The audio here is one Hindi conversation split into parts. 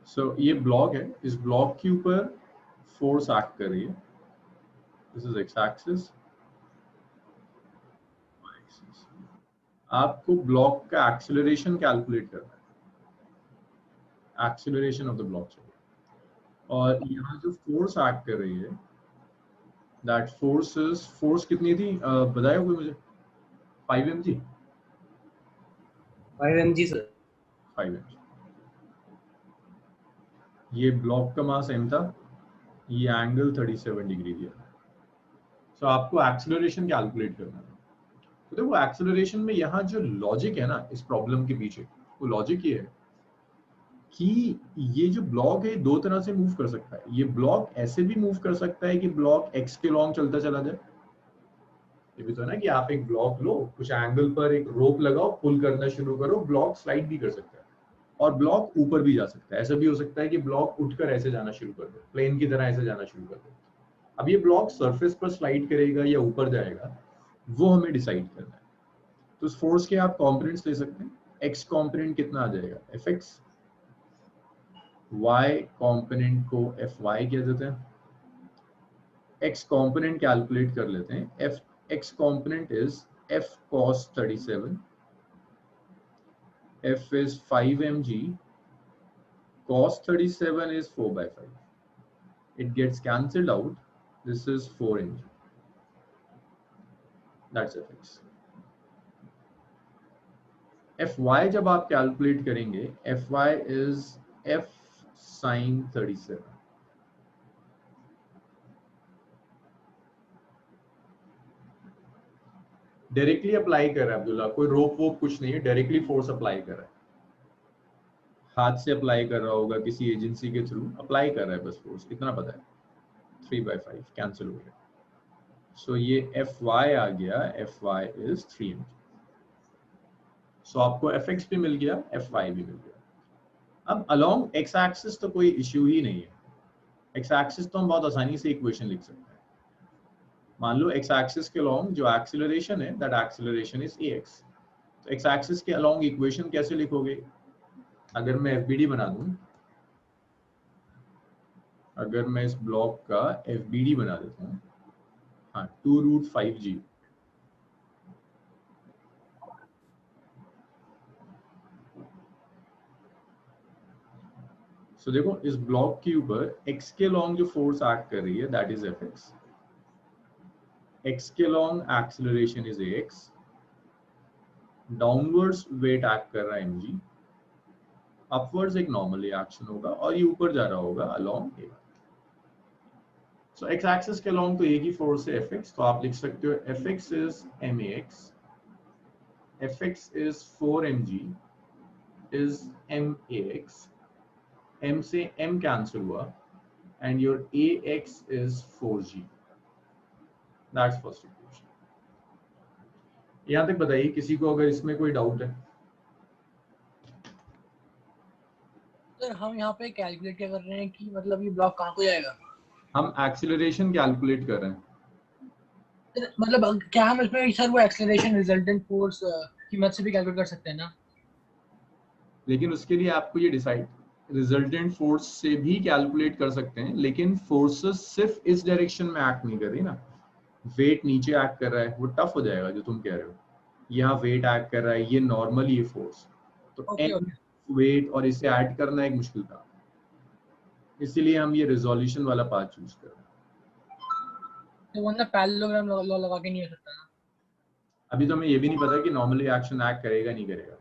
सो ये ब्लॉक है, इस ब्लॉक के ऊपर फोर्स एक्ट कर रही है। This is x axis. आपको ब्लॉक का एक्सेलरेशन कैलकुलेट करना है, एक्सेलरेशन ऑफ द ब्लॉक चाहिए। और यहाँ जो फोर्स एक्ट कर रही है, दैट फोर्स इज, फोर्स कितनी थी बताया कोई मुझे? 5 mg। 5 mg sir. 5 mg। ये ब्लॉक का मास m था, ये एंगल 37 डिग्री दिया। सो आपको एक्सेलरेशन कैलकुलेट करना है। तो देखो एक्सेलरेशन में यहाँ जो लॉजिक है ना इस प्रॉब्लम के पीछे, वो लॉजिक ये है कि ये जो ब्लॉक है दो तरह से मूव कर सकता है। ये ब्लॉक ऐसे भी मूव कर सकता है कि ब्लॉक एक्स के लॉन्ग चलता चला जाए। ये भी तो है ना कि आप एक ब्लॉक लो, कुछ एंगल पर एक रोप लगाओ, पुल करना शुरू करो, ब्लॉक स्लाइड भी कर सकता है और ब्लॉक ऊपर भी जा सकता है। ऐसा भी हो सकता है कि ब्लॉक उठकर ऐसे जाना शुरू कर दे, प्लेन की तरह ऐसे जाना शुरू कर दे। अब ये ब्लॉक सरफेस पर स्लाइड करेगा या ऊपर जाएगा, वो हमें डिसाइड करना है। तो उस फोर्स के आप कंपोनेंट्स ले सकते हैं। एक्स कंपोनेंट कितना आ जाएगा, एफ एक्स। वाई कंपोनेंट को एफ वाई कह देते हैं। एक्स कंपोनेंट कैलकुलेट कर लेते हैं। F x component is F cos 37, f is 5 mg, cos 37 is 4/5. It gets cancelled out. This is 4 mg. That's fx. fy जब आप कैलकुलेट करेंगे, fy is f sin 37. Directly apply कर रहा है अब्दुल्ला, कोई रोप वोप कुछ नहीं है, डायरेक्टली फोर्स अप्लाई कर रहा है। हाथ से अप्लाई कर रहा होगा, किसी एजेंसी के थ्रू अप्लाई कर रहा है, बस फोर्स इतना पता है। 3/5 कैंसिल हो गया। सो ये fy आ गया, fy is 3 mg. सो आपको fx भी मिल गया, fy भी मिल गया। अब अलोंग एक्स एक्सिस तो कोई इश्यू ही नहीं है। एक्स एक्सिस तो हम बहुत आसानी से इक्वेशन लिख सकते हैं। मान लो एक्स एक्सिस के अलोंग जो एक्सेलरेशन है, दैट एक्सेलरेशन इज ax। तो एक्स एक्सिस के अलोंग इक्वेशन कैसे लिखोगे? अगर मैं fbd बना दूं, अगर मैं इस ब्लॉक का fbd बना देता हूं, हाँ 2√5g। सो देखो इस ब्लॉक के ऊपर x के लॉन्ग जो फोर्स एक्ट कर रही है, दैट इज fx। x के along acceleration is ax। Downwards weight act कर रहा है mg। अपवर्ड्स एक नॉर्मल रिएक्शन होगा और ये ऊपर जा रहा होगा along a। So x axis के अलोंग तो एक ही फोर्स है fx, तो आप लिख सकते हो fx is max, fx is 4 mg is max, m से m कैंसिल हुआ and your ax is 4g. That's first equation. यहां तक बताइए किसी को अगर इसमें कोई डाउट है? सर हम यहाँ पे कैलकुलेट क्या कर रहे हैं कि मतलब ये ब्लॉक कहाँ को जाएगा? हम एक्सीलरेशन कैलकुलेट कर रहे हैं। मतलब क्या हम इसमें सर वो एक्सेलरेशन रिजल्टेंट फोर्स की मदद से भी कैलकुलेट कर सकते हैं ना? लेकिन उसके लिए आपको ये डिसाइड, रिजल्टेंट फोर्स से भी कैलकुलेट कर सकते हैं, लेकिन फोर्सेस सिर्फ इस डायरेक्शन में एक्ट नहीं कर रही ना। वेट नीचे एक्ट कर रहा है, वो टफ हो जाएगा जो तुम कह रहे हो। यहाँ वेट एक्ट कर रहा है, ये नॉर्मल ये फोर्स, तो एम वेट और इसे ऐड करना एक मुश्किल था। इसीलिए हम ये रिजोल्यूशन वाला पार्ट चूज कर रहे हैं। तो वरना पैरेललोग्राम लॉ लगा के नहीं हो सकता ना? अभी तो हमें ये भी नहीं पता कि नॉर्मली एक्शन एक्ट करेगा नहीं करेगा।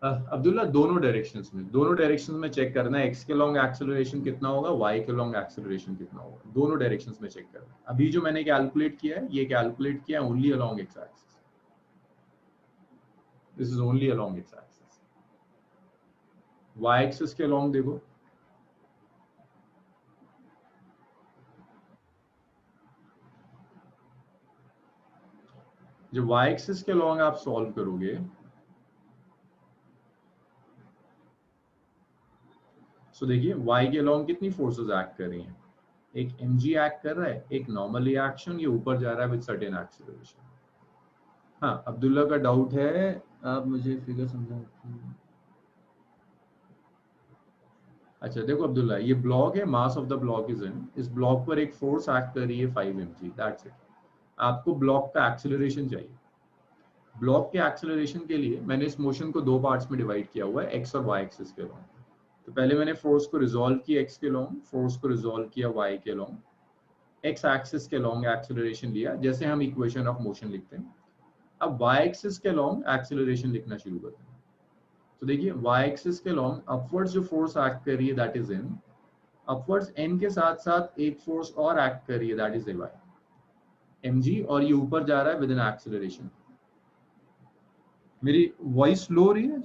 अब्दुल्ला दोनों डायरेक्शंस में चेक करना है, एक्स के लॉन्ग एक्सेलरेशन कितना होगा, वाई के लॉन्ग एक्सेलरेशन कितना होगा, दोनों डायरेक्शंस में चेक करना है। अभी जो मैंने कैलकुलेट किया है, ये कैलकुलेट किया है only along X axis. This is only along X axis. Y axis के अलोंग देखो, जब वाई एक्सिस के अलोंग आप सॉल्व करोगे, सो देखिए y के अलोंग कितनी फोर्सेस एक्ट कर रही हैं। एक mg एक्ट कर रहा है, एक नॉर्मल रिएक्शन, ये ऊपर जा रहा है विद सर्टेन एक्सेलरेशन। हाँ अब्दुल्ला का डाउट है आप मुझे फिगर समझा। अच्छा देखो अब्दुल्ला, ये ब्लॉक है, mass of the block is in, इस ब्लॉक पर एक फोर्स एक्ट कर रही है 5 mg, दैट्स इट। आपको ब्लॉक का एक्सेलरेशन चाहिए। ब्लॉक के एक्सेलरेशन के लिए मैंने इस मोशन को दो पार्ट्स में डिवाइड किया हुआ है, एक्स और वाई एक्सिस के लॉन्ग। तो पहले मैंने फोर्स को रिजॉल्व किया एक्स के लॉन्ग, फोर्स को रिजॉल्व किया वाई के लॉन्ग, एक्स एक्सिस के लॉन्ग एक्सेलरेशन लिया, जैसे हम इक्वेशन ऑफ मोशन लिखते हैं। अब वाई एक्सिस के लॉन्ग एक्सेलरेशन लिखना शुरू करते हैं। तो देखिए वाई एक्सिस के लॉन्ग अपवर्ड्स जो फोर्स एक्ट कर रही है that is N, upwards N के साथ साथ एक फोर्स और एक्ट कर रही है दैट इज वाई mg, और ये ऊपर जा रहा है विद एन एक्सेलरेशन। मेरी वॉइस लो हो रही है?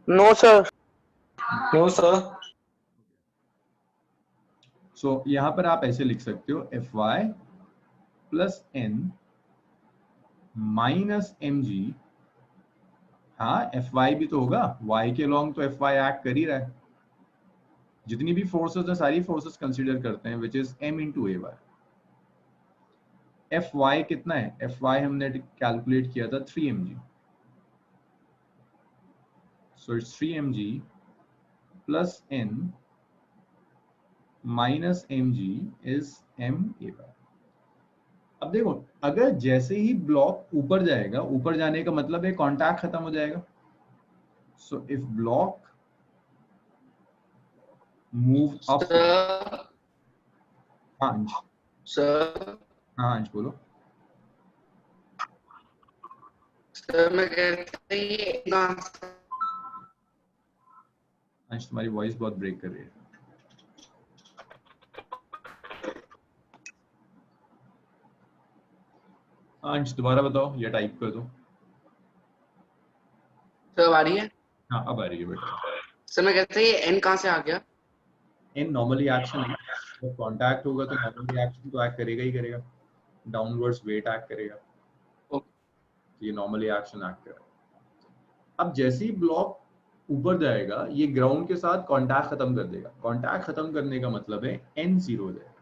No sir, no sir. So यहां पर आप ऐसे लिख सकते हो F Y plus N minus M G. हाँ एफ वाई भी तो होगा, वाई के लॉन्ग तो एफ वाई एक्ट कर ही रहा है। जितनी भी फोर्सेस है सारी फोर्सेस कंसीडर करते हैं which is M into A Y. F Y कितना है? एफ वाई हमने कैलकुलेट किया था 3 mg, so it's 3 mg plus N minus M G is M A Y. अब देखो अगर जैसे ही ब्लॉक ऊपर जाएगा, ऊपर जाने का मतलब है कांटेक्ट खत्म हो जाएगा। So if block move up, sir, हाँ अंश, सर, हाँ अंश बोलो। सर मैं कहता ये अंश तुम्हारी वॉइस बहुत ब्रेक कर रही है। हाँ अंश दोबारा बताओ या टाइप कर दो। सर आ रही है? हाँ अब आ रही है बेटा। सर मैं कहता ये एन कहाँ से आ गया? इन नॉर्मली एक्शन है, जब कांटेक्ट होगा तो नॉर्मली एक्शन तो एक्ट करेगा ही करेगा, डाउनवर्ड्स वेट एक्ट करेगा, ये नॉर्मली एक्शन एक्ट करेगा। अब जैसे ही ब्लॉक ऊपर जाएगा ये ग्राउंड के साथ कांटेक्ट खत्म कर देगा। कांटेक्ट खत्म करने का मतलब है एन जीरो हो जाएगा।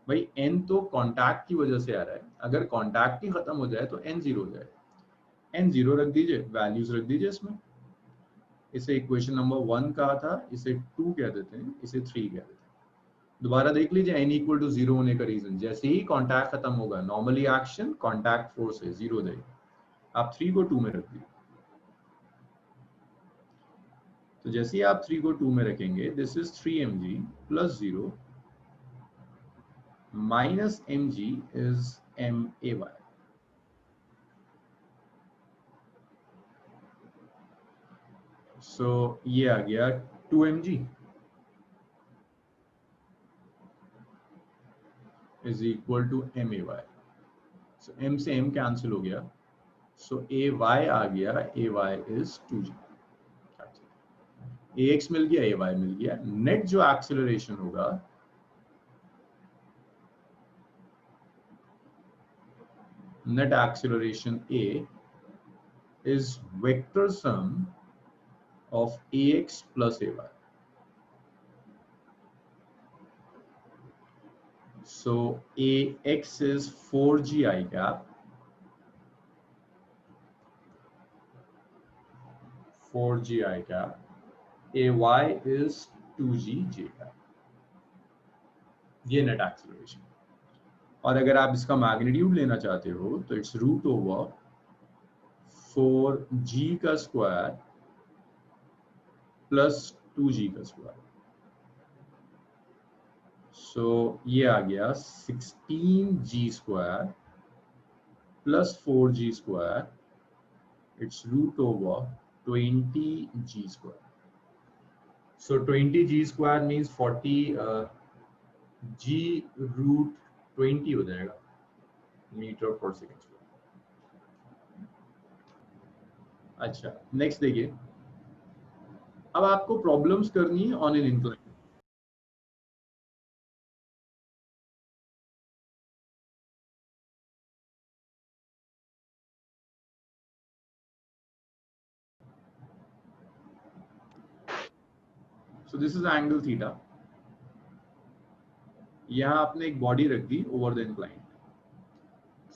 भाई एन तो कांटेक्ट की वजह से आ रहा है, अगर कांटेक्ट ही खत्म हो जाए तो एन जीरो हो जाएगा। एन जीरो रख दीजिए, वैल्यूज रख दीजिए इसमें। इसे इक्वेशन नंबर 1 कहा था, इसे 2 कह देते हैं, इसे 3 कह देते हैं। दोबारा देख लीजिए एन इक्वल टू जीरो होने का रीजन, जैसे ही कांटेक्ट खत्म होगा नॉर्मली एक्शन कांटेक्ट फोर्स है जीरो देगा। आप 3 को 2 में रख दीजिए। तो जैसे ही आप 3 को 2 में रखेंगे, this is 3 mg plus 0 minus mg is ma। So ये आ गया 2 mg is equal to ma। So m से m कैंसिल हो गया, सो ay आ गया, ay इज 2g। ax मिल गया, ay मिल गया। नेट जो एक्सेलरेशन होगा net acceleration A is vector sum of ax plus ay. So ax is 4g I cap, 4g I cap, ay is 2g j cap। ये नेट एक्सेलरेशन। और अगर आप इसका मैग्नीट्यूड लेना चाहते हो तो इट्स रूट ओवर 4g का स्क्वायर प्लस 2g का स्क्वायर। सो ये आ गया 16g square plus 4g square, it's root over 20g square. So 20g square means 40 g root 20 हो जाएगा मीटर पर सेकेंड स्क्वायर। अच्छा नेक्स्ट देखिए, अब आपको प्रॉब्लम्स करनी है on an incline. So this is angle theta. यहां आपने एक बॉडी रख दी ओवर द इंक्लाइन।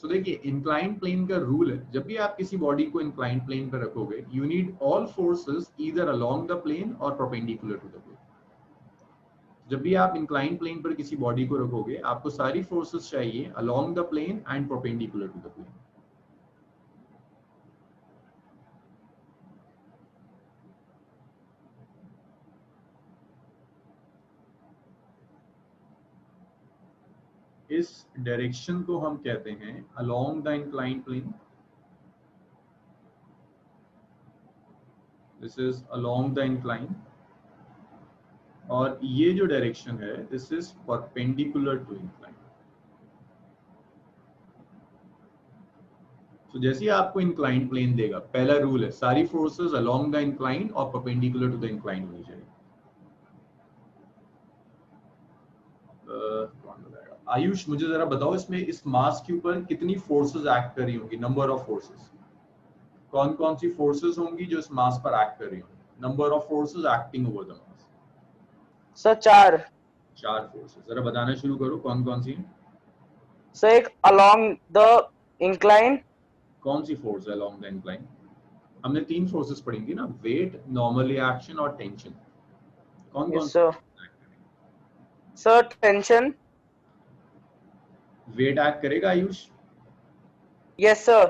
सो देखिए इंक्लाइन प्लेन का रूल है, जब भी आप किसी बॉडी को इंक्लाइन प्लेन पर रखोगे, you need all forces either along the plane और परपेंडिकुलर टू द प्लेन। जब भी आप इंक्लाइन प्लेन पर किसी बॉडी को रखोगे, आपको सारी फोर्सेस चाहिए along the plane and perpendicular to the plane. इस डायरेक्शन को हम कहते हैं along the incline plane. This is along the incline, और ये जो डायरेक्शन है this is perpendicular to incline. तो जैसे ही आपको इंक्लाइन प्लेन देगा, पहला रूल है सारी फोर्सेस अलोंग द इंक्लाइन और परपेंडिकुलर टू द इंक्लाइन होनी चाहिए। आयुष मुझे जरा बताओ, इसमें इस मास के ऊपर कितनी फोर्सेस एक्ट कर रही होंगी, नंबर ऑफ फोर्सेस, कौन कौन सी फोर्सेस होंगी जो इस मास पर एक्ट कर रही होंगी, number of forces acting over the mass? Sir 4। 4 forces, जरा बताना शुरू करो कौन कौन सी? सर एक अलोंग द इंक्लाइन। कौन सी फोर्स है अलोंग द इंक्लाइन? हमने 3 फोर्सेस पढ़ी थी ना, वेट, नॉर्मली एक्शन और टेंशन। कौन कौन sir sir tension. Weight act करेगा आयुष? Yes sir.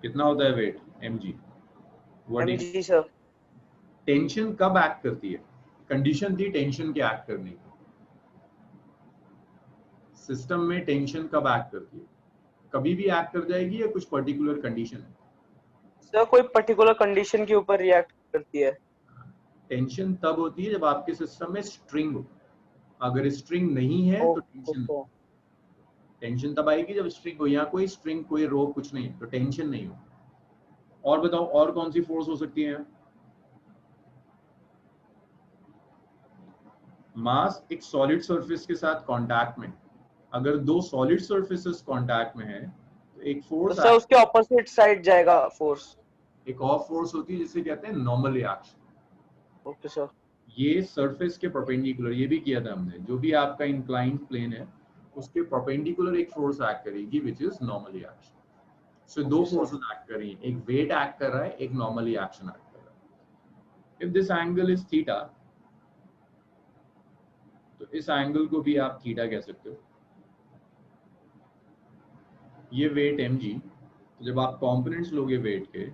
कितना होता है weight? mg। What is mg sir. Tension कब एक्ट करती है? कंडीशन थी टेंशन के एक्ट करने की। सिस्टम में टेंशन कब एक्ट करती है? कभी भी एक्ट कर जाएगी या कुछ पर्टिकुलर कंडीशन है? सर कोई पर्टिकुलर कंडीशन के ऊपर रिएक्ट करती है। टेंशन तब होती है जब आपके सिस्टम में स्ट्रिंग हो। अगर स्ट्रिंग नहीं है तो टेंशन तब आएगी जब स्ट्रिंग हो। यहाँ कोई स्ट्रिंग, कोई रोप, कुछ नहीं, तो टेंशन नहीं हो। और बताओ और कौन सी फोर्स हो सकती है? मास एक सॉलिड सरफेस के साथ कांटेक्ट में, अगर 2 सॉलिड सरफेसेस कांटेक्ट में है तो एक फोर्स, सर उसके ऑपोजिट साइड जाएगा फोर्स। एक और फोर्स होती है जिसे कहते हैं नॉर्मल रिएक्शन। Okay sir. ये सरफेस के परपेंडिकुलर, ये भी किया था हमने, जो भी आपका इंक्लाइंड प्लेन है उसके परपेंडिकुलर एक फोर्स एक्ट करेगी which is normal reaction. So 2 forces act कर रही हैं, एक वेट एक्ट कर रहा है, एक नॉर्मल रिएक्शन एक्ट कर रहा है। If this angle is theta, तो इस एंगल को भी आप थीटा कह सकते हो। ये वेट mg, तो जब आप कंपोनेंट्स लोगे वेट के,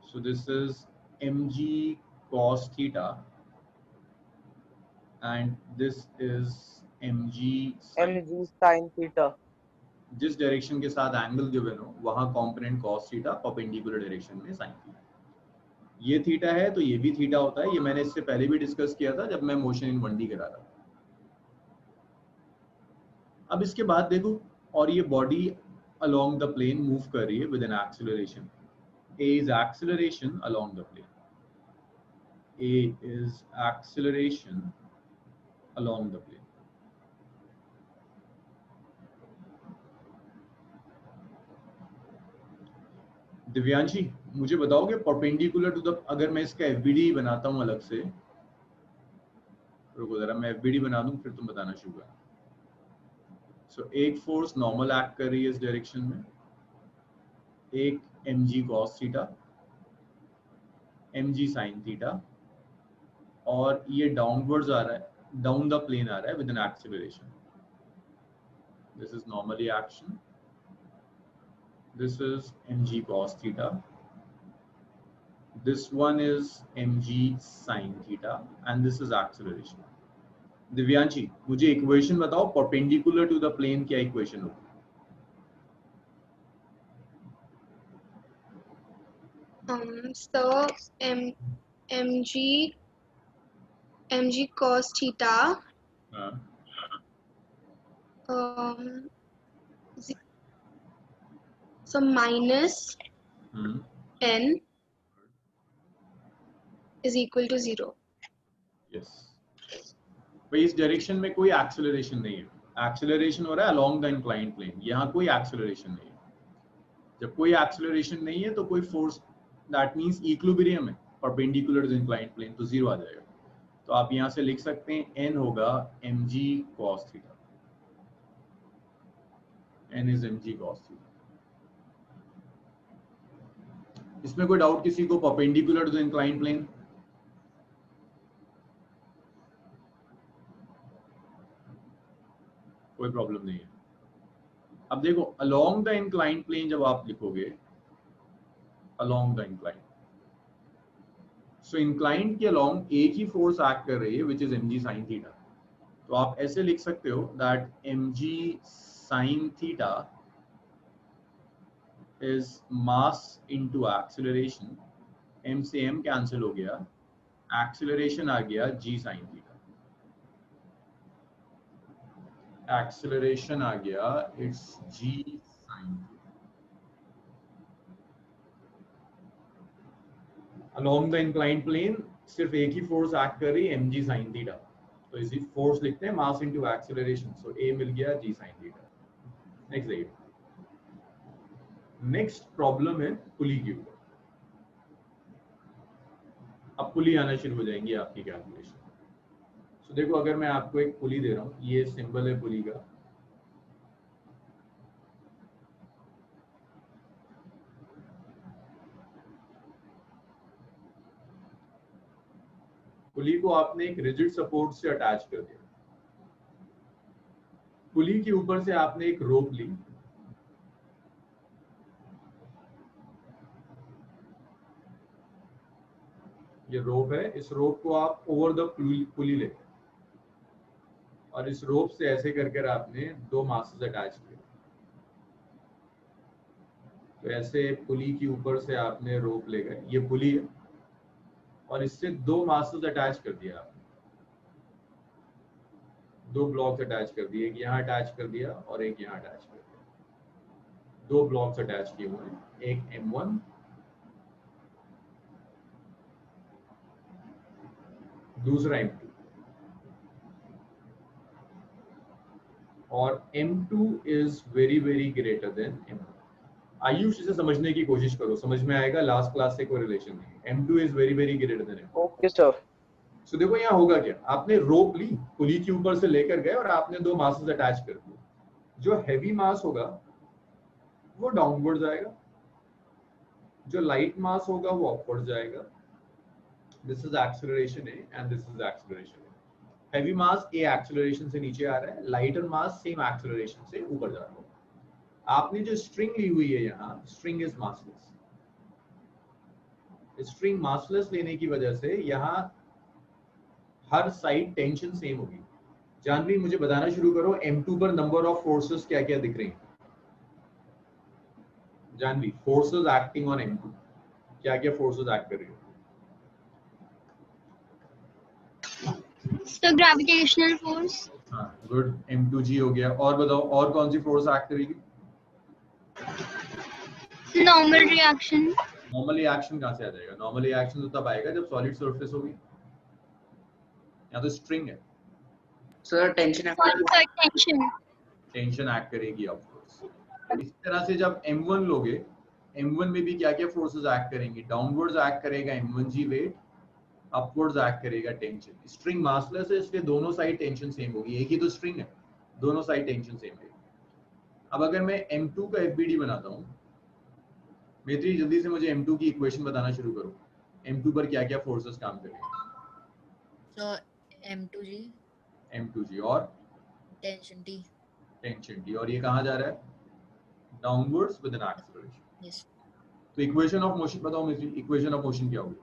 सो this is mg cos theta and this is mg sin theta। जिस डायरेक्शन के साथ एंगल गिवन हो वहां component cos theta, perpendicular direction में sin थीटा। ये थीटा है तो ये भी थीटा होता है। ये मैंने इससे पहले भी डिस्कस किया था जब मैं मोशन इन 1D करा रहा था। अब इसके बाद देखो, और ये body along the plane move कर रही है with an acceleration. A is acceleration along the plane. A is acceleration along the plane. Divyanshi मुझे बताओगे परपेंडिकुलर टू द, अगर मैं इसका एफबीडी बनाता हूं अलग से, रुको जरा मैं एफबीडी बना दूं फिर तुम बताना शुरू करना। सो एक फोर्स नॉर्मल एक्ट कर रही है इस डायरेक्शन में, एक mg cos theta, mg sin theta, और ये डाउनवर्ड्स आ रहा है, डाउन द प्लेन आ रहा है with an acceleration. This is normally action, this is mg cos theta, this one is mg sin theta, and this is acceleration. Divyanshi मुझे इक्वेशन बताओ परपेंडिकुलर टू द प्लेन क्या इक्वेशन होगी? So mg cos theta so minus n is equal to 0. Yes. भाई इस डायरेक्शन में कोई एक्सेलरेशन नहीं है, एक्सेलरेशन हो रहा है अलोंग द इंक्लाइंड प्लेन, यहाँ कोई एक्सेलरेशन नहीं है। जब कोई एक्सेलरेशन नहीं है तो कोई फोर्स, दैट मींस इक्विलिब्रियम है परपेंडिकुलर टू इंक्लाइंड प्लेन, तो 0 आ जाएगा। तो आप यहाँ से लिख सकते हैं n होगा mg cos theta, n is mg cos theta. इसमें कोई डाउट किसी को? Perpendicular to the inclined plane, कोई प्रॉब्लम नहीं है। अब देखो अलोंग द इंक्लाइंड प्लेन जब आप लिखोगे along the inclined, so inclined के अलोंग एक ही फोर्स एक्ट कर रही है which is mg sin theta. तो आप ऐसे लिख सकते हो that mg sin theta is mass into acceleration, m से m कैंसिल हो गया, एक्सीलरेशन आ गया g sin थीटा, एक्सीलरेशन आ गया it's g sin theta. Along the inclined plane सिर्फ एक ही फोर्स एक्ट कर रही है mg sin थीटा, तो इसी फोर्स लिखते हैं mass into acceleration, so a मिल गया g sin थीटा। नेक्स्ट देखिए, नेक्स्ट प्रॉब्लम है पुली के ऊपर। अब पुली आना शुरू हो जाएंगी आपकी कैलकुलेशन। सो देखो अगर मैं आपको एक पुली दे रहा हूं, ये सिंबल है पुली का, पुली को आपने एक रिजिड सपोर्ट से अटैच कर दिया, पुली के ऊपर से आपने एक रोप ली, ये रोप है, इस रोप को आप ओवर द पुली लेते हैं और इस रोप से ऐसे करके आपने दो मासेस अटैच किए। तो ऐसे पुली के ऊपर से आपने रोप ले गए, ये पुली है, और इससे दो मासेस अटैच कर दिया आपने, दो ब्लॉक्स अटैच कर दिए, एक यहाँ अटैच कर दिया और एक यहाँ अटैच कर दिया। दो ब्लॉक्स अटैच किए हुए हैं, एक M1 दूसरा M2, और M2 is very very greater than M1। Ayush इसे समझने की कोशिश करो, समझ में आएगा, लास्ट क्लास से कोई रिलेशन नहीं। M2 is very very greater than M1। Okay sir. So देखो यहाँ होगा क्या, आपने रोप ली, पुली के ऊपर से लेकर गए और आपने दो मासेस अटैच कर दिए। जो हैवी मास होगा वो डाउनवर्ड जाएगा, जो लाइट मास होगा वो अपवर्ड जाएगा। This is acceleration A and this is acceleration A. Heavy mass A acceleration से नीचे आ रहा है, लाइटर मास सेम एक्सेलरेशन से ऊपर जा रहा है। आपने जो स्ट्रिंग ली हुई है यहाँ, string is massless, string massless लेने की वजह से यहाँ हर साइड टेंशन सेम होगी। जानवी मुझे बताना शुरू करो, M2 पर नंबर ऑफ फोर्सेस क्या क्या दिख रही हैं? Janvi, forces acting on M2, क्या क्या फोर्सेस एक्ट कर रही है? So gravitational force. हाँ गुड, M2G हो गया। और बताओ और कौन सी फोर्स एक्ट करेगी? Normal reaction. नॉर्मली एक्शन कहाँ से आ जाएगा? नॉर्मली एक्शन तो तब आएगा जब सॉलिड सरफेस होगी, यहाँ तो स्ट्रिंग है। Sir tension For tension. Tension act करेगी ऑफ कोर्स। इस तरह से जब M1 लोगे, M1 में भी क्या क्या फोर्सेस एक्ट करेंगी? डाउनवर्ड्स एक्ट करेगा M1G वेट, अपवर्ड्स एक्ट करेगा टेंशन। स्ट्रिंग मासलेस है इसलिए दोनों साइड टेंशन सेम होगी, एक ही तो स्ट्रिंग है, दोनों साइड टेंशन सेम है। अब अगर मैं M2 का FBD बनाता हूँ, मेत्री जल्दी से मुझे M2 की इक्वेशन बताना शुरू करो। M2 पर क्या क्या फोर्सेस काम करेंगे? So M2G M2G और tension T. टेंशन T, और ये कहाँ जा रहा है? Downwards with an acceleration. Yes. तो इक्वेशन ऑफ मोशन बताओ मेत्री, इक्वेशन ऑफ मोशन क्या होगी?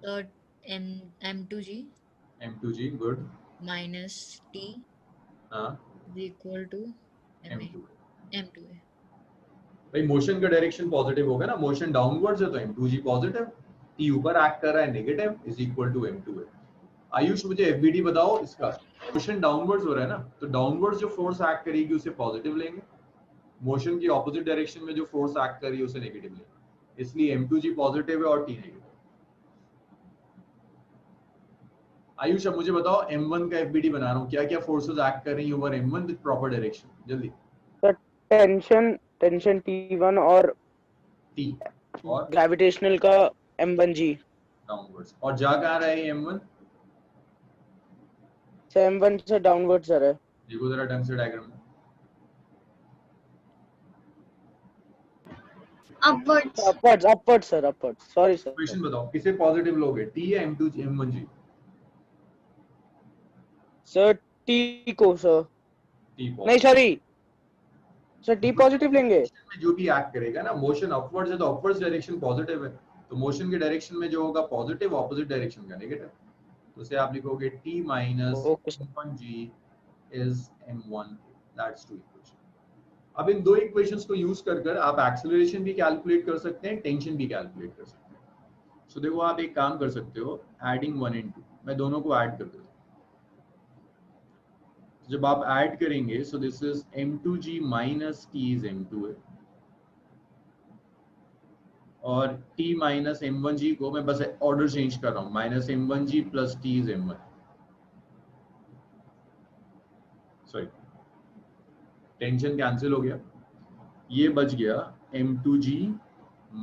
So M2G M2G good, minus T हाँ is equal to M2। M2A. भाई मोशन का डायरेक्शन पॉजिटिव होगा ना, मोशन डाउनवर्ड्स है तो M2G पॉजिटिव, T ऊपर एक्ट कर रहा है negative, is equal to M2A। Ayush मुझे FBD बताओ इसका। मोशन डाउनवर्ड्स हो रहा है ना, तो डाउनवर्ड्स जो फोर्स एक्ट करेगी उसे पॉजिटिव लेंगे, मोशन की ऑपोजिट डायरेक्शन में जो फोर्स एक्ट कर रही है उसे नेगेटिव लेंगे, इसलिए M2G पॉजिटिव है और T नेगेटिव। आयुष अब मुझे बताओ, M1 का FBD बना रहा हूँ, क्या क्या फोर्सेस एक्ट कर रही है over M1 with proper direction? जल्दी। टेंशन T1 और T और ग्रेविटेशनल का M1G। डाउनवर्ड्स, और जा कहाँ रहा है M1? से M1 से डाउनवर्ड सर है। देखो जरा ढंग से डायग्राम में, Upwards. upwards sir, upwards. Sorry sir. Equation बताओ किसे पॉजिटिव लोगे, टी या m2 m1g? सर टी को सर, टी नहीं सॉरी सर, टी पॉजिटिव लेंगे। में जो भी एक्ट करेगा ना, मोशन अपवर्ड्स है तो अपवर्ड्स डायरेक्शन पॉजिटिव है, तो मोशन के डायरेक्शन में जो होगा पॉजिटिव, ऑपोजिट डायरेक्शन का नेगेटिव। तो उसे आप लिखोगे t minus Okay, sir. m1g is m1, that's two equation। अब इन दो इक्वेशंस को यूज कर आप एक्सेलरेशन भी कैलकुलेट कर सकते हैं, टेंशन भी कैलकुलेट कर सकते हैं। सो देखो आप एक काम कर सकते हो, एडिंग 1 and 2, मैं दोनों को ऐड कर देता हूँ। जब आप ऐड करेंगे, सो this is m2g minus t is m2 है, और t minus m1g को मैं बस ऑर्डर चेंज कर रहा हूँ, minus m1g plus t is m1, sorry tension cancel हो गया, ये बच गया m2g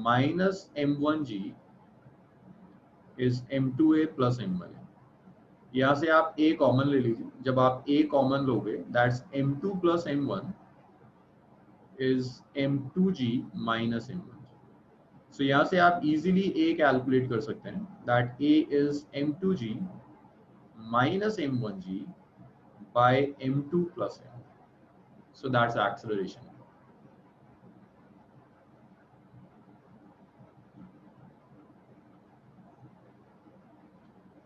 minus m1g is m2a plus m1। यहाँ से आप a कॉमन ले लीजिए, जब आप a कॉमन लोगे that's m2 plus m1 is m2g minus m1। सो यहाँ से आप इजीली a कैलकुलेट कर सकते हैं, that a is m2g minus m1g by m2 plus m। So that's acceleration।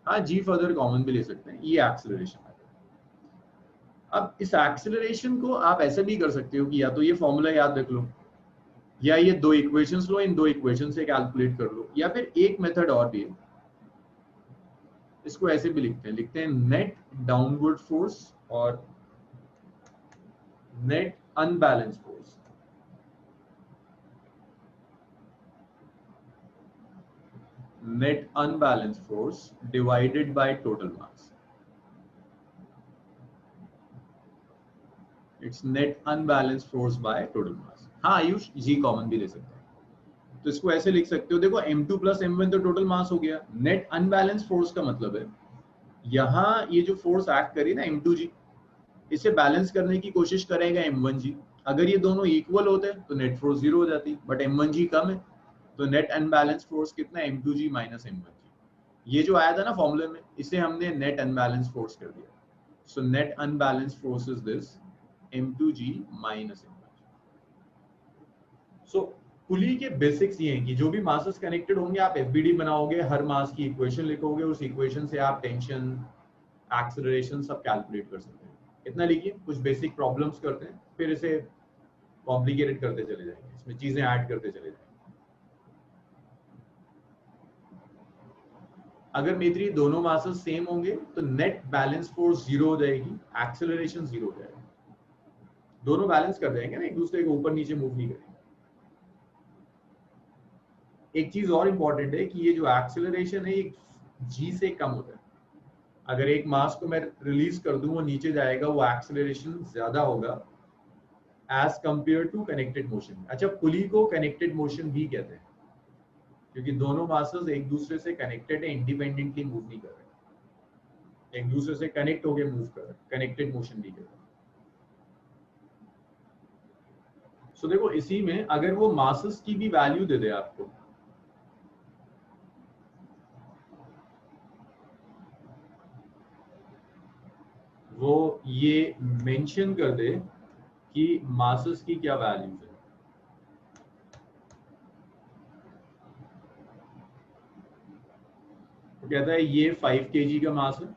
हाँ जी फर्दर कॉमन भी ले सकते हैं, ये एक्सेलरेशन है। अब इस एक्सेलरेशन को आप ऐसे भी कर सकते हो कि या तो ये फॉर्मूला याद रख लो, या ये दो इक्वेशंस लो, इन दो इक्वेशन से कैलकुलेट कर लो, या फिर एक मेथड और भी है, इसको ऐसे भी लिखते हैं नेट डाउनवर्ड फोर्स और net unbalance force. Net unbalanced force divided by total mass। It's net unbalanced force by total mass। हाँ आयुष जी कॉमन भी ले सकते हैं, तो इसको ऐसे लिख सकते हो, देखो m2 plus m1 तो टोटल मास हो गया, नेट अनबैलेंस फोर्स का मतलब है यहाँ ये जो फोर्स एक्ट करी ना m2g, इसे बैलेंस करने की कोशिश करेगा m1g। अगर ये दोनों इक्वल होते तो नेट फोर्स जीरो हो जाती, बट m1g कम है, तो नेट अनबैलेंस फोर्स कितना है, m2g minus m1g। ये जो आया था ना फॉर्मूले में, इसे हमने नेट अनबैलेंस फोर्स कर दिया। So net unbalance force is this m2g minus m1g। सो पुली के बेसिक्स ये हैं कि जो भी मासेस कनेक्टेड होंगे आप एफबीडी बनाओगे, हर मास की इक्वेशन लिखोगे, उस इक्वेशन से आप टेंशन, एक्सेलरेशन सब कैलकुलेट कर सकते हैं। इतना लिखिए, कुछ बेसिक प्रॉब्लम्स करते हैं, फिर इसे कॉम्प्लिकेटेड करते चले जाएंगे, इसमें चीजें ऐड करते चले जाएंगे। अगर मेरी दोनों मासेस सेम होंगे तो नेट बैलेंस फोर्स जीरो हो जाएगी, एक्सेलरेशन जीरो हो जाएगा, दोनों बैलेंस कर जाएंगे ना, एक दूसरे को ऊपर नीचे मूव नहीं करेंगे। एक चीज और इंपॉर्टेंट है कि ये जो एक्सेलरेशन है ये जी से कम होता है। अगर एक मास को मैं रिलीज कर दूं वो नीचे जाएगा, वो एक्सेलरेशन ज्यादा होगा as compare to connected motion. अच्छा, पुली को कनेक्टेड मोशन भी कहते हैं क्योंकि दोनों मासेस एक दूसरे से कनेक्टेड है, इंडिपेंडेंटली मूव नहीं कर रहे, एक दूसरे से कनेक्ट होके मूव कर रहे, कनेक्टेड मोशन भी कहते हैं। सो देखो इसी में अगर वो मासेस की भी वैल्यू दे दे आपको, वो ये मेंशन कर दे कि मासेस की क्या वैल्यूज है, तो कहता है ये 5 kg का मास है,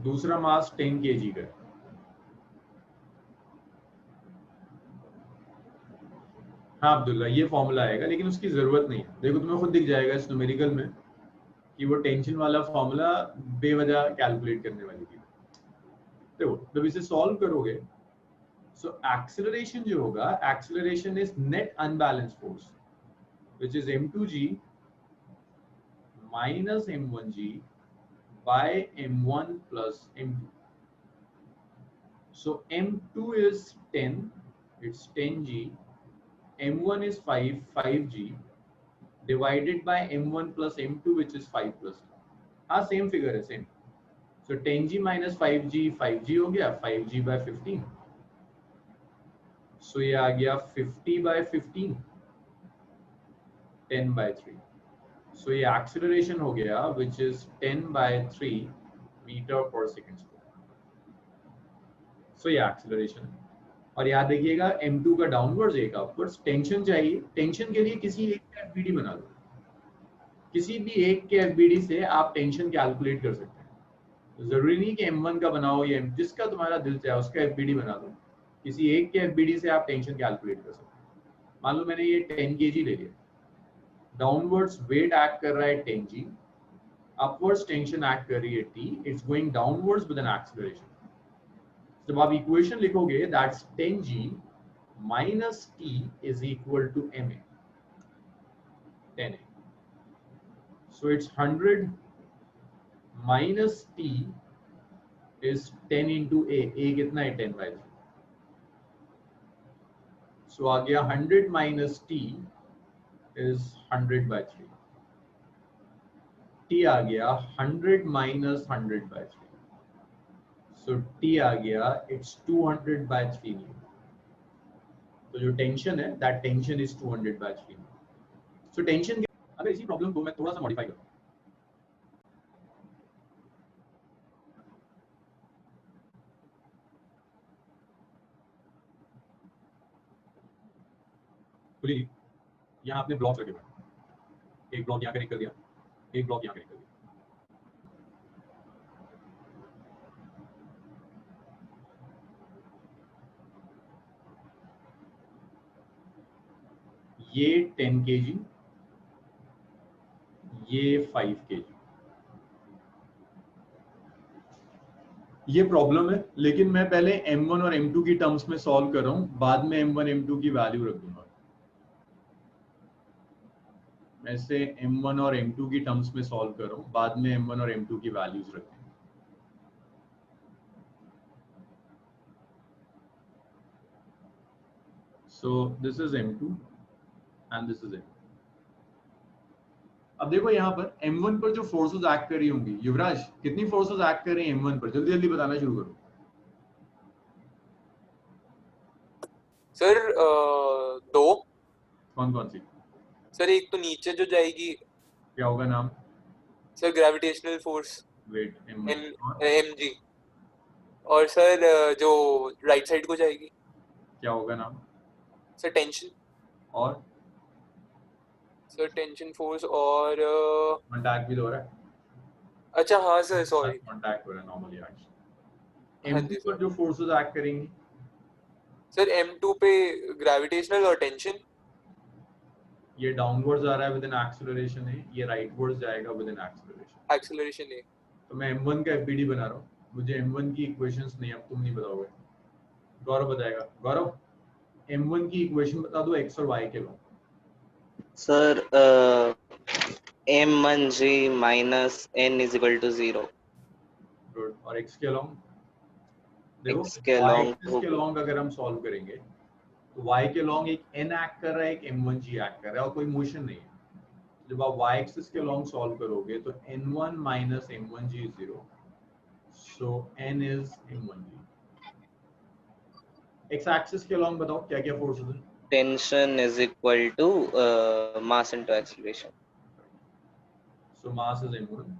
दूसरा मास 10 kg का है। हाँ अब्दुल्ला, ये फॉर्मूला आएगा लेकिन उसकी जरूरत नहीं है, देखो तुम्हें खुद दिख जाएगा इस न्यूमेरिकल में कि वो टेंशन वाला फॉर्मूला बेवजह कैलकुलेट करने वाली थी। देखो जब इसे सॉल्व करोगे, सो एक्सेलरेशन जो होगा, acceleration is net unbalance force which is m2g minus m1g by m1 plus m2। so m2 is 10, it's 10g, m1 is 5g divided by m1 plus m2 which is 5 plus 2। हाँ सेम फिगर है, same. So 10g minus 5g 5g हो गया 5g by 15. So ये आ गया 50 by 15 10 by 3. So ये acceleration हो गया which is 10 by 3 meter per second square. So ये acceleration है. और याद रखिएगा m2 का डाउनवर्ड्स एक अपवर्ड्स. टेंशन चाहिए, टेंशन के लिए किसी एक का एफबीडी बना लो. किसी भी एक के एफबीडी से आप टेंशन कैलकुलेट कर सकते हैं. जरूरी नहीं कि m1 का बनाओ या जिसका तुम्हारा दिल चाहे उसका एफबीडी बना दो. किसी एक के एफबीडी से आप टेंशन कैलकुलेट कर सकते हैं. मान लो मैंने ये 10 kg ले लिया. डाउनवर्ड्स वेट एक्ट कर रहा है 10g, अपवर्ड्स टेंशन एक्ट कर रही है t. It's going downwards with an acceleration. जब आप इक्वेशन लिखोगे that's 10g minus t is equal to ma 10a. So it's 100 minus t is 10 into a. a कितना है 10 by 3. So आ गया 100 minus t is 100 by 3. t आ गया 100 minus 100 by 3. So t आ गया it's 200 by 3 Newton. तो जो टेंशन है that tension is 200 by 3 Newton. So tension अगर इसी प्रॉब्लम को मैं थोड़ा सा मॉडिफाई करूं, बोलिए यहाँ आपने ब्लॉक्स रखे हुए, एक ब्लॉक यहाँ कनेक्ट कर दिया, एक ब्लॉक यहाँ कनेक्ट कर दिया. ये 10 kg, ये 5 kg. ये प्रॉब्लम है, लेकिन मैं पहले m1 और m2 की टर्म्स में सॉल्व कर रहा हूं. बाद में m1 m2 की वैल्यू रख दूंगा. मैं से m1 और m2 की टर्म्स में सॉल्व कर रहा हूं, बाद में m1 और m2 की वैल्यूज रखेंगे. So this is m2 and this is m. अब देखो यहाँ पर m1 पर जो फोर्सेस एक्ट कर रही होंगी, युवराज कितनी फोर्सेस एक्ट कर रही हैं m1 पर? जल्दी जल्दी बताना शुरू करो. सर दो. कौन कौन सी? सर एक तो नीचे जो जाएगी, क्या होगा नाम? Sir gravitational force weight mg. और सर जो राइट साइड को जाएगी, क्या होगा नाम? Sir tension. और सर टेंशन फोर्स और कॉन्टैक्ट भी हो रहा है. अच्छा हाँ सर सॉरी, कॉन्टैक्ट हो रहा है नॉर्मली. हाँ m2 जी पर जो फोर्सेस एक्ट करेंगी, सर m2 पे ग्रेविटेशनल और टेंशन. ये डाउनवर्ड्स आ रहा है विद एन एक्सेलरेशन है, ये राइटवर्ड्स जाएगा विद एन एक्सेलरेशन. एक्सेलरेशन है. तो मैं m1 का एफबीडी बना रहा हूँ. मुझे m1 की इक्वेशंस नहीं, अब तुम नहीं बताओगे, गौरव बताएगा. गौरव m1 की इक्वेशन बता दो x और y के लो. Sir m1g minus n is equal to 0. Good. और x के अलोंग देखो, x के अलोंग के अलोंग अगर हम सॉल्व करेंगे तो y के अलोंग एक n एक्ट कर रहा है, एक m1g एक्ट कर रहा है और कोई मोशन नहीं है. जब आप y एक्सिस के अलोंग सॉल्व करोगे तो n1 minus m1g is 0. So n is m1g. x axis के अलोंग बताओ क्या क्या फोर्सेस हैं? Tension is equal to mass into acceleration. So mass is m1.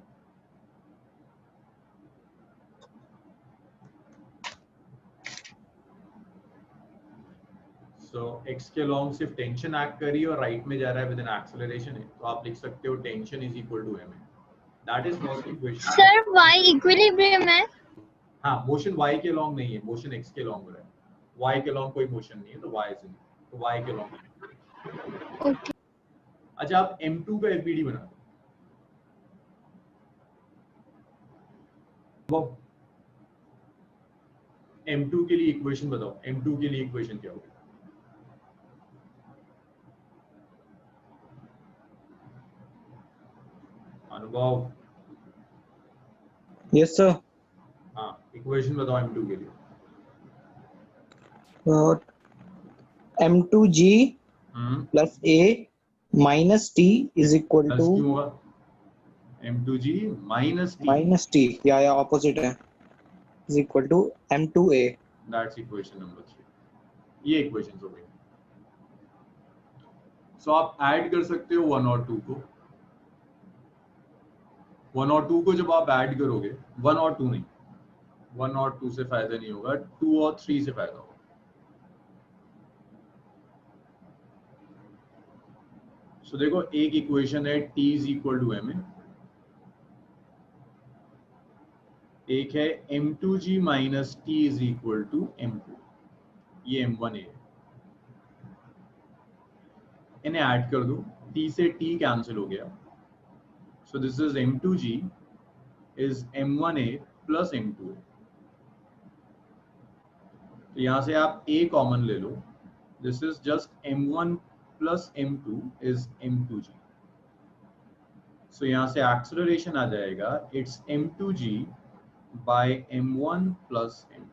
So x के अलोंग सिर्फ टेंशन एक्ट कर रही है और राइट में जा रहा है विद एन एक्सेलरेशन है, तो आप लिख सकते हो tension is equal to ma. That is first equation. Sir y equilibrium है. हाँ, मोशन y के अलोंग नहीं है, मोशन x के अलोंग हो रहा है. y के अलोंग कोई मोशन नहीं है, तो y इज इन, तो y के अलोंग. ओके. अच्छा, आप m2 का एफबीडी बना दो. m2 के लिए इक्वेशन बताओ. m2 के लिए इक्वेशन क्या होगी? अनुभव. Yes sir. हाँ, इक्वेशन बताओ m2 के लिए. m2g plus a minus t is equal plus to क्यों होगा? m2g minus t, minus T या ऑपोजिट है, is equal to m2a। That's equation number 3। ये इक्वेशंस हो गई। सो आप ऐड कर सकते हो 1 और 2 को। 1 और 2 को जब आप ऐड करोगे, 1 और 2 नहीं, 1 और 2 से फायदा नहीं होगा, 2 और 3 से फायदा होगा। सो देखो एक इक्वेशन है t is equal to m, एक है m2g minus t is equal to m2, ये m1 है। इन्हें ऐड कर दो, t से t कैंसिल हो गया, so this is m2g is m1a plus m2a। तो यहां से आप a कॉमन ले लो, this is just m1 plus m2 is m2g। So यहां से एक्सेलरेशन आ जाएगा, it's m2g by m1 plus m2.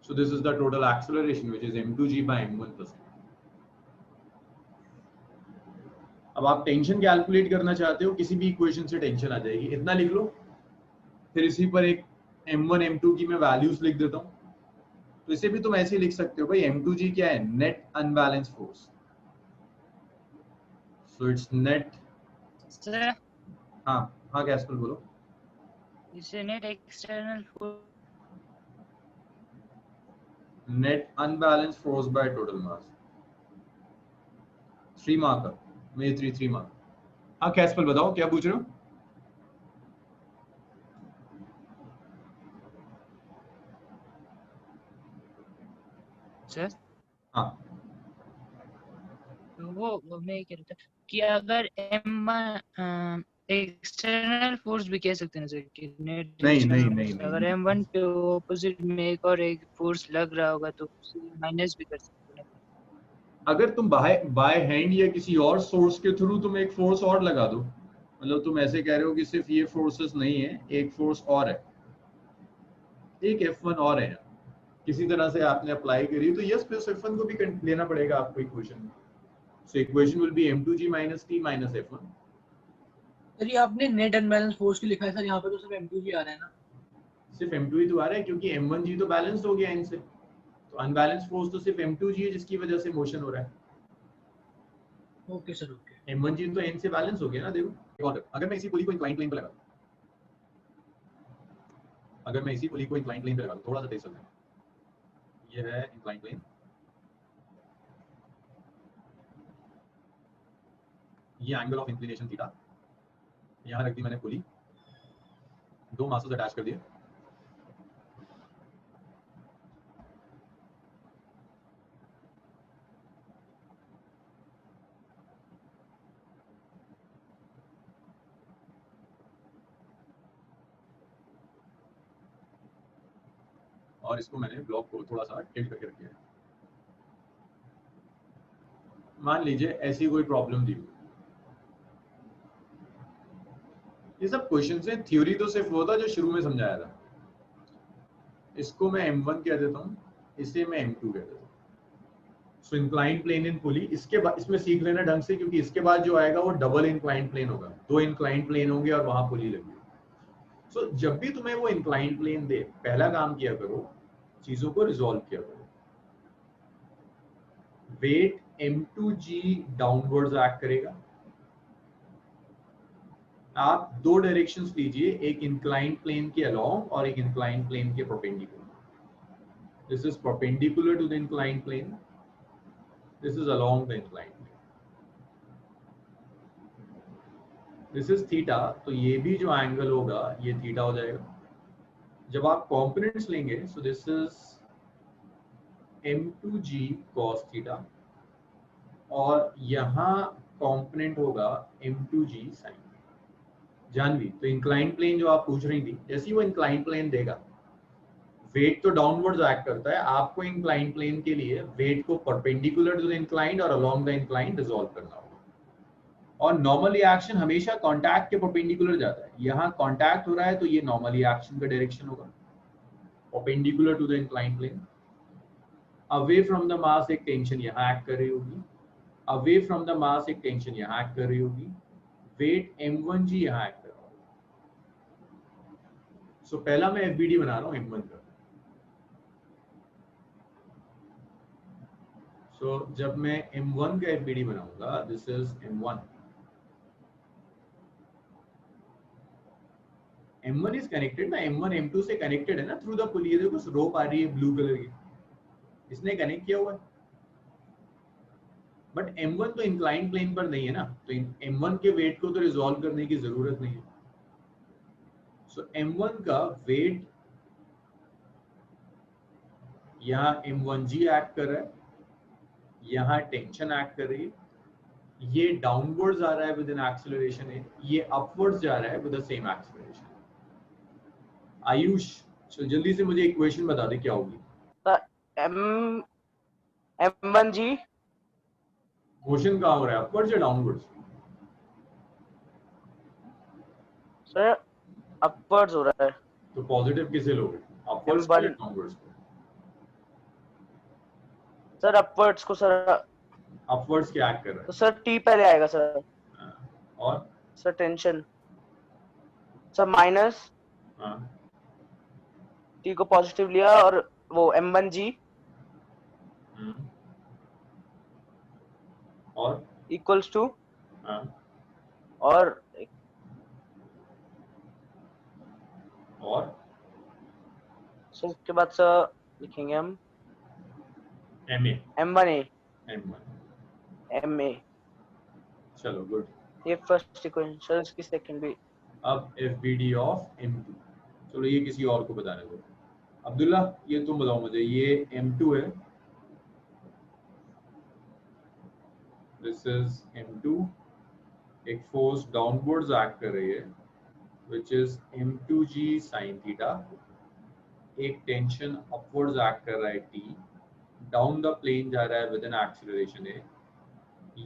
So this is the total acceleration, which is m2g by m1 plus m2. अब आप टेंशन कैलकुलेट करना चाहते हो, किसी भी इक्वेशन से टेंशन आ जाएगी, इतना लिख लो, फिर इसी पर एक m1 m2 की मैं वैल्यूज लिख देता हूं। तो इसे भी तुम ऐसे लिख सकते हो भाई, m2g क्या है, net unbalance force, so it's net. Sir हाँ कैस्पल बोलो। इसे net external net unbalance force by total mass, 3 mark का, मेरे 3 मार्क। हाँ कैस्पल बताओ क्या पूछ रहे हो। सर हाँ वो मैं कह रहा था कि अगर m1 एक्सटर्नल फोर्स भी कह सकते हैं सर कि नेट नहीं, अगर m1 पे ऑपोजिट में एक फोर्स लग रहा होगा तो माइनस भी कर सकते हैं। अगर तुम बाय हैंड या किसी और सोर्स के थ्रू तुम एक फोर्स और लगा दो, मतलब तुम ऐसे कह रहे हो कि सिर्फ ये फोर्सेस नहीं है, एक फोर्स और है, एक F1 और है, किसी तरह से आपने अप्लाई करी, तो यस प्लस F1 को भी लेना पड़ेगा आपको इक्वेशन में। So equation will be m2g minus t minus F1। Sir ये आपने नेट अनबैलेंस फोर्स की लिखा है सर, यहाँ पे तो सिर्फ m2g आ रहा है ना। सिर्फ m2 ही तो आ रहा है, क्योंकि m1g तो बैलेंस्ड हो गया इनसे, तो अनबैलेंस फोर्स तो सिर्फ m2g है जिसकी वजह से मोशन हो रहा है। Okay sir, okay. m1g तो n से बैलेंस हो गया ना। देखो अगर मैं इसी पुली को इंक्लाइन प्लेन पे लगा, अगर मैं इसी पुली को इंक्लाइन प्लेन पे लगा, थोड़ा सा तेज चलता है, ये है इंक्लाइन प्लेन, ये एंगल ऑफ इंक्लिनेशन थीटा, यहाँ रख दी मैंने पुली, 2 मासेस अटैच कर दिए, और इसको मैंने ब्लॉक को थोड़ा सा टिल्ट करके रख दिया। मान लीजिए ऐसी कोई प्रॉब्लम दी हुई, ये सब क्वेश्चंस हैं, थ्योरी तो सिर्फ वो था जो शुरू में समझाया था। इसको मैं m1 कह देता हूँ, इसे मैं m2 कह देता हूँ। सो इंक्लाइन प्लेन इन पुली, इसके बाद इसमें सीख लेना ढंग से, क्योंकि इसके बाद जो आएगा वो डबल इंक्लाइन प्लेन होगा, 2 इंक्लाइन प्लेन होंगे और वहां पुली लगी। सो जब भी तुम्हें वो इंक्लाइन प्लेन दे, पहला काम किया करो, चीजों को रिजॉल्व किया करो। वेट m2g डाउनवर्ड्स एक्ट करेगा, आप 2 डायरेक्शंस लीजिए, एक इंक्लाइन प्लेन के अलोंग और एक इंक्लाइन प्लेन के perpendicular. This is perpendicular to the incline plane, this is along the incline plane, this is theta, तो ये भी जो एंगल होगा ये थीटा हो जाएगा। जब आप कंपोनेंट्स लेंगे, सो this is m2g cos theta, और यहाँ कंपोनेंट होगा m2g sin। जानवी, तो इंक्लाइन प्लेन जो आप पूछ रही थी, जैसे ही वो इंक्लाइन प्लेन देगा, वेट तो डाउनवर्ड्स एक्ट करता है, आपको इंक्लाइन प्लेन के लिए वेट को परपेंडिकुलर टू द इंक्लाइंड और अलोंग द इंक्लाइंड रिजॉल्व करना होगा। और नॉर्मली एक्शन हमेशा कांटेक्ट के परपेंडिकुलर जाता है, यहाँ कांटेक्ट हो रहा है तो ये नॉर्मली एक्शन का डायरेक्शन होगा, perpendicular to the incline plane. Away from the mass एक टेंशन यहाँ एक्ट कर रही होगी, अवे फ्रॉम द मास एक टेंशन यहाँ एक्ट कर रही होगी, वेट m1g यहाँ एक्ट कर रहा होगा। सो पहला मैं FBD बना रहा हूँ m1 का। सो जब मैं m1 का FBD बनाऊंगा, this is m1, m1 is connected ना, m1 m2 से कनेक्टेड है ना थ्रू द पुली। देखो रोप आ रही है ब्लू कलर की, इसने कनेक्ट किया हुआ है। बट m1 तो इंक्लाइन प्लेन पर नहीं है ना, तो m1 के वेट को तो रिजॉल्व करने की जरूरत नहीं है। सो m1 का वेट यहाँ m1g एक्ट कर रहा है, यहाँ टेंशन एक्ट कर रही है, ये डाउनवर्ड्स आ रहा है विद एन एक्सेलरेशन है, ये अपवर्ड्स जा रहा है with the same acceleration. Ayush जल्दी से मुझे इक्वेशन बता दे क्या होगी। m1g मोशन कहाँ हो रहा है, अपवर्ड्स या डाउनवर्ड्स? सर अपवर्ड्स हो रहा है। तो पॉजिटिव किसे लोगे, अपवर्ड्स M1 या डाउनवर्ड्स को? सर अपवर्ड्स को सर। अपवर्ड्स क्या एक्ट कर रहा तो सर t पहले आएगा सर। है? और सर टेंशन सर माइनस हाँ, t को पॉजिटिव लिया और वो m1g और इक्वल्स टू हाँ, और सर उसके बाद सर लिखेंगे हम MA m1a M1। ma। चलो गुड। ये फर्स्ट इक्वेशन सर, इसकी सेकंड भी। अब FBD ऑफ M2, चलो ये किसी और को बताने दो। अब्दुल्ला ये तुम बताओ मुझे, ये M2 है, दिस इज M2, एक फोर्स डाउनवर्ड्स एक्ट कर रही है which is m2g sin theta, एक टेंशन अपवर्ड्स एक्ट कर रहा है t, डाउन द प्लेन जा रहा है विद एन एक्सीलरेशन है,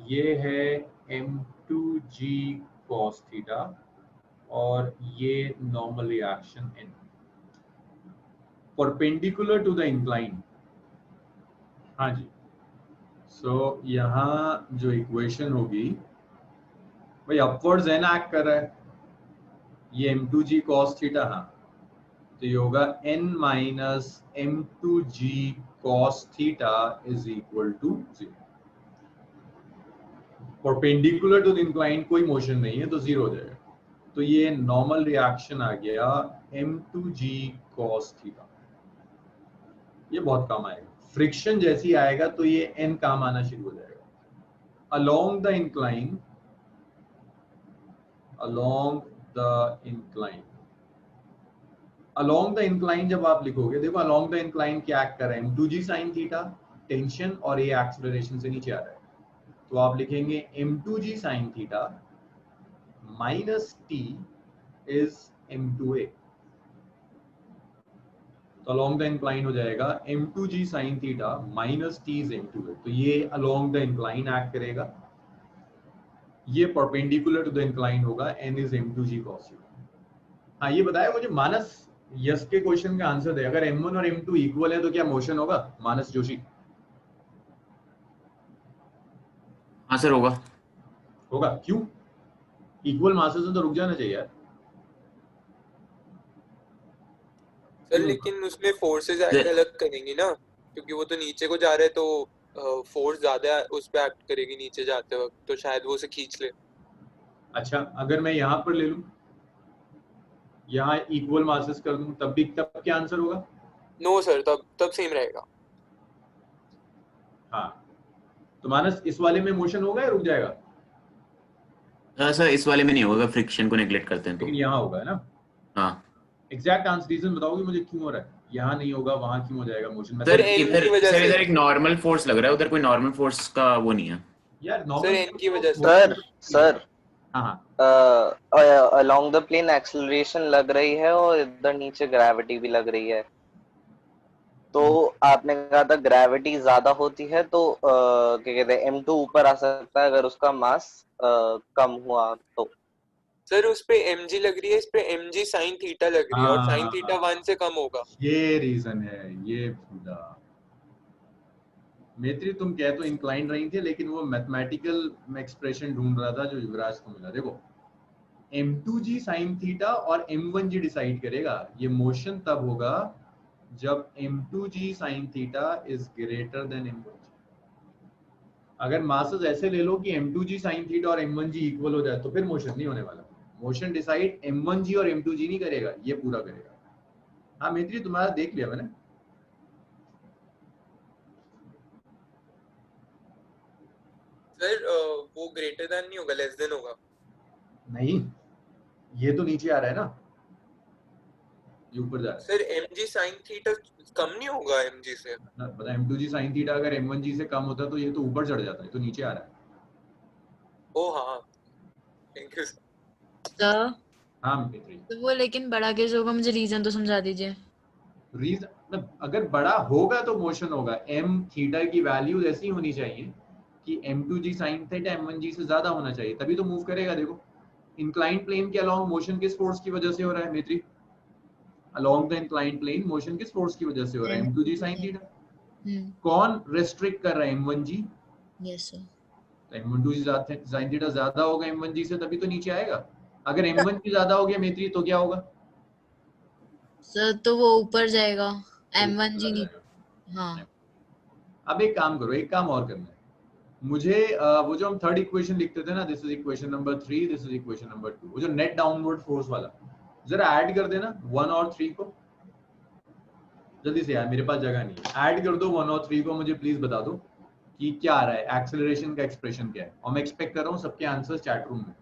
ये है m2g cos थीटा और ये normal reaction n perpendicular to the incline. हाँ जी, सो यहाँ जो इक्वेशन होगी भाई, अपवर्ड्स n एक्ट कर रहा है, ये m2g cos थीटा, हाँ तो ये होगा n minus m2g cos theta is equal to 0। Perpendicular to the incline कोई मोशन नहीं है तो 0 हो जाएगा। तो ये नॉर्मल रिएक्शन आ गया m2g cos थीटा, ये बहुत काम आएगा। फ्रिक्शन जैसी आएगा तो ये n काम आना शुरू हो जाएगा। Along the incline, along the incline जब आप लिखोगे, देखो अलोंग द इंक्लाइन क्या एक्ट कर रहा है, m2g sin थीटा टेंशन और ये एक्सेलरेशन से नीचे आ रहा है, तो आप लिखेंगे m2g sin theta minus t is m2a। तो अलोंग द इंक्लाइन हो जाएगा m2g sin theta minus t is m2a। तो ये अलोंग द इंक्लाइन एक्ट करेगा, ये परपेंडिकुलर टू द इंक्लाइन होगा, n is m2g cos theta. हाँ ये बताया मुझे मानस, यस के क्वेश्चन का आंसर दे, अगर m1 और m2 इक्वल है तो क्या मोशन होगा? मानस जोशी। हाँ सर होगा। होगा, क्यों? इक्वल मासेस में तो रुक जाना चाहिए यार। सर लेकिन उसमें फोर्सेस अलग करेंगी ना, क्योंकि वो तो नीचे को जा रहे हैं तो फोर्स ज्यादा उस पे एक्ट करेगी नीचे जाते वक्त, तो शायद वो उसे खींच ले। अच्छा अगर मैं यहाँ पर ले लूं, यहाँ इक्वल मासेस कर दूं, तब क्या आंसर होगा? नो सर, तब सेम रहेगा। हाँ तो मानस इस वाले में मोशन होगा या रुक जाएगा? सर इस वाले में नहीं होगा, फ्रिक्शन को नेग्लेक्ट करते हैं तो। लेकिन यहाँ होगा है ना? हाँ। एग्जैक्ट आंसर रीजन बताओगे मुझे क्यों हो रहा है? यहाँ नहीं होगा, वहाँ क्यों हो जाएगा मोशन? सर इधर एक नॉर्मल फोर्स लग रहा है, उधर कोई नॉर्मल फोर्स का वो नहीं है यार। सर n की वजह से सर हाँ अलोंग द प्लेन एक्सेलरेशन लग रही है और इधर नीचे ग्रेविटी भी लग रही है, तो आपने कहा था ग्रेविटी ज्यादा होती है तो क्या कहते हैं m2 ऊपर आ सकता है अगर उसका मास कम हुआ तो। सर उस पे mg लग रही है, इस पे mg sin थीटा लग रही है और sin थीटा 1 से कम होगा, ये रीजन है। ये खुदा मैत्री तुम कह तो इंक्लाइन रही थी, लेकिन वो मैथमेटिकल एक्सप्रेशन ढूंढ रहा था जो युवराज को मिला। देखो m2g sin थीटा और m1g डिसाइड करेगा। ये मोशन तब होगा जब m2g sin theta is greater than m1g। अगर मासेस ऐसे ले लो कि m2g sin थीटा और m1g इक्वल हो जाए तो फिर मोशन नहीं होने वाला। मोशन डिसाइड m1g और m2g नहीं करेगा, ये पूरा करेगा। हाँ मित्री, तुम्हारा देख लिया मैंने। सर वो ग्रेटर देन नहीं होगा, लेस देन होगा। नहीं, ये तो नीचे आ रहा है ना, ये ऊपर जा रहा है। सर mg sin थीटा कम नहीं होगा mg से? ना पता, m2g sin थीटा अगर m1g से कम होता तो ये तो ऊपर चढ़ जाता है, तो नीचे आ रहा है। ओ हाँ, थैंक यू सर हाँ मित्री, तो वो लेकिन बड़ा केस होगा, मुझे रीजन तो समझा दीजिए। रीजन मतलब अगर बड़ा होगा तो मोशन होगा। m थीटा की वैल्यू ऐसी होनी चाहिए कि m2g sin थीटा m1g से ज्यादा होना चाहिए, तभी तो मूव करेगा। देखो इंक्लाइंड प्लेन के अलोंग मोशन किस फोर्स की वजह से हो रहा है Mitri? Along the inclined plane motion किस फोर्स की वजह से हो रहा है? m2g sin theta. कौन रेस्ट्रिक्ट कर रहा है? m1g। Yes sir. तो m1g sin थीटा ज्यादा होगा m1g से, तभी तो नीचे आएगा। अगर m1g ज्यादा हो गया मित्री तो क्या होगा? सर तो वो ऊपर जाएगा, m1g नहीं। हाँ अब एक काम करो, एक काम और करना है मुझे। वो जो हम थर्ड इक्वेशन लिखते थे ना, this is equation number 3, this is equation number 2, वो जो नेट डाउनवर्ड फोर्स वाला, जरा ऐड कर देना 1 और 3 को जल्दी से यार, मेरे पास जगह नहीं है। ऐड कर दो 1 और 3 को, मुझे प्लीज बता दो कि क्या आ रहा है, एक्सेलरेशन का एक्सप्रेशन क्या है। और मैं एक्सपेक्ट कर रहा हूँ सबके आंसर्स चैट रूम में।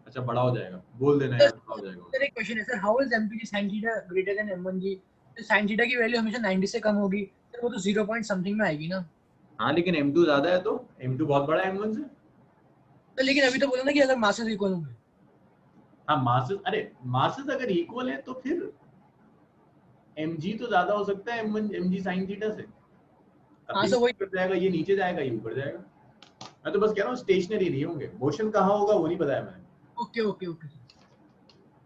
अच्छा बड़ा हो जाएगा, बोल देना यार, बड़ा हो जाएगा। सर एक क्वेश्चन है sir, how is m2g sin theta greater than m1g? तो sin थीटा की वैल्यू हमेशा 90 से कम होगी, तो वो तो 0 पॉइंट समथिंग में आएगी ना। हाँ लेकिन m2 ज्यादा है, तो m2 बहुत बड़ा है m1 से। तो लेकिन अभी तो बोला ना कि अगर मासेस इक्वल होंगे। हाँ मासेस, अरे मासेस अगर इक्वल है तो फिर mg तो ज्यादा हो सकता है mg sin थीटा से। हाँ सर वही ऊपर जाएगा, ये नीचे जाएगा, ये ऊपर जाएगा। मैं तो बस कह रहा हूँ स्टेशनरी नहीं होंगे, मोशन कहाँ होगा वो नहीं बताया मैंने। ओके ओके ओके,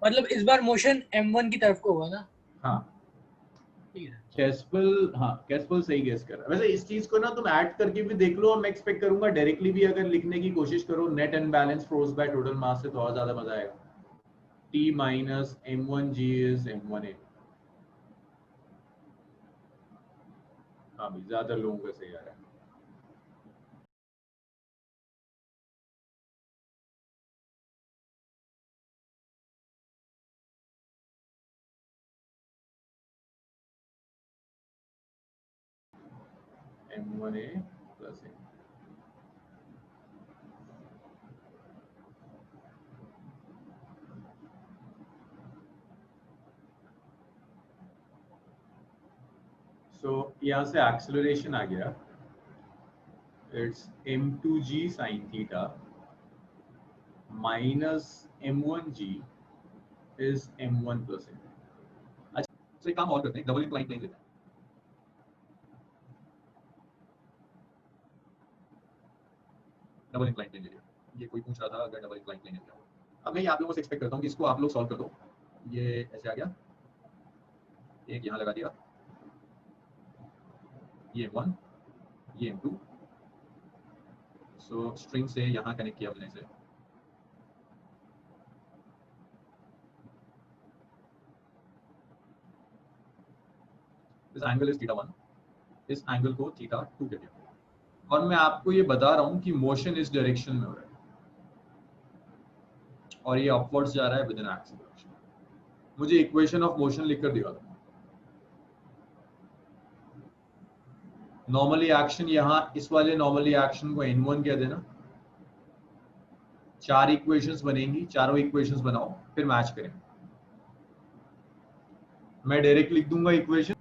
मतलब इस बार मोशन m1 की तरफ को होगा ना। हाँ ठीक है। कैस्पल, हाँ कैस्पल सही गेस कर रहा है। वैसे इस चीज को ना तुम ऐड करके भी देख लो, और मैं एक्सपेक्ट करूंगा डायरेक्टली भी अगर लिखने की कोशिश करो, net and balance force by total mass से तो और ज्यादा मजा आएगा। T minus m1g is m1a। हाँ भी ज्यादा लोगों का सही आ रहा है। m1a plus a। सो यहाँ से एक्सेलरेशन आ गया, it's m2g sin theta minus m1g is m1 plus a। अच्छा तो एक काम और करते हैं, डबल इंक्लाइन प्लेन लेते हैं। डबल इंक्लाइन प्लेन ले लिया, ये कोई पूछ रहा था अगर डबल इंक्लाइन प्लेन लेते हैं। अब मैं ये आप लोगों से एक्सपेक्ट करता हूँ कि इसको आप लोग सॉल्व कर दो। ये ऐसे आ गया, एक यहाँ लगा दिया, ये m1, ये m2। सो स्ट्रिंग से यहाँ कनेक्ट किया हमने इसे। दिस एंगल इज थीटा 1, इस एंगल को थीटा 2 कहते हैं। और मैं आपको ये बता रहा हूँ कि मोशन इस डायरेक्शन में हो रहा है और ये अपवर्ड्स जा रहा है विद इन एक्सेलरेशन। मुझे इक्वेशन ऑफ मोशन लिखकर दिखा दो। नॉर्मली एक्शन, यहाँ इस वाले नॉर्मली एक्शन को n1 कह देना। 4 इक्वेशंस बनेंगी, चारों इक्वेशंस बनाओ फिर मैच करें। मैं डायरेक्ट लिख दूंगा इक्वेशन।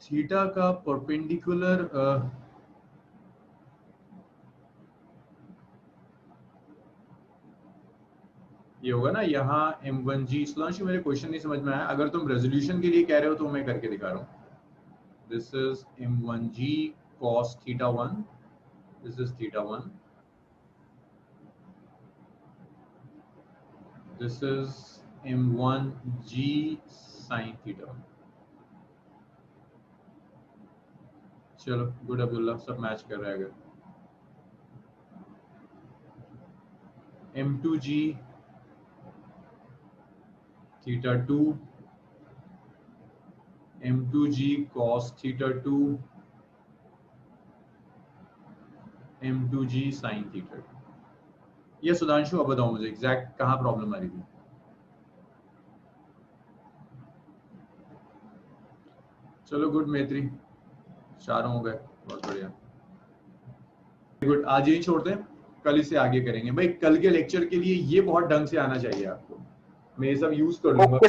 थीटा का परपेंडिकुलर ये होगा ना, यहाँ m1g। सुधांशु मेरे क्वेश्चन नहीं समझ में आया, अगर तुम रेजोल्यूशन के लिए कह रहे हो तो मैं करके दिखा रहा हूँ। This is m1g cos theta 1, this is theta 1, this is m1g sin theta 1। चलो गुड अब्दुल्ला, सब मैच कर रहा है। अगर M2G theta 2, M2G cos theta 2, M2G sin theta 2। ये सुधांशु अब बताओ मुझे एग्जैक्ट कहाँ प्रॉब्लम आ रही थी? चलो गुड मैत्री, चारों हो गए, बहुत बढ़िया, गुड। आज यही छोड़ते हैं, कल इसे आगे करेंगे भाई। कल के लेक्चर के लिए ये बहुत ढंग से आना चाहिए आपको, मैं ये सब यूज कर लूंगा।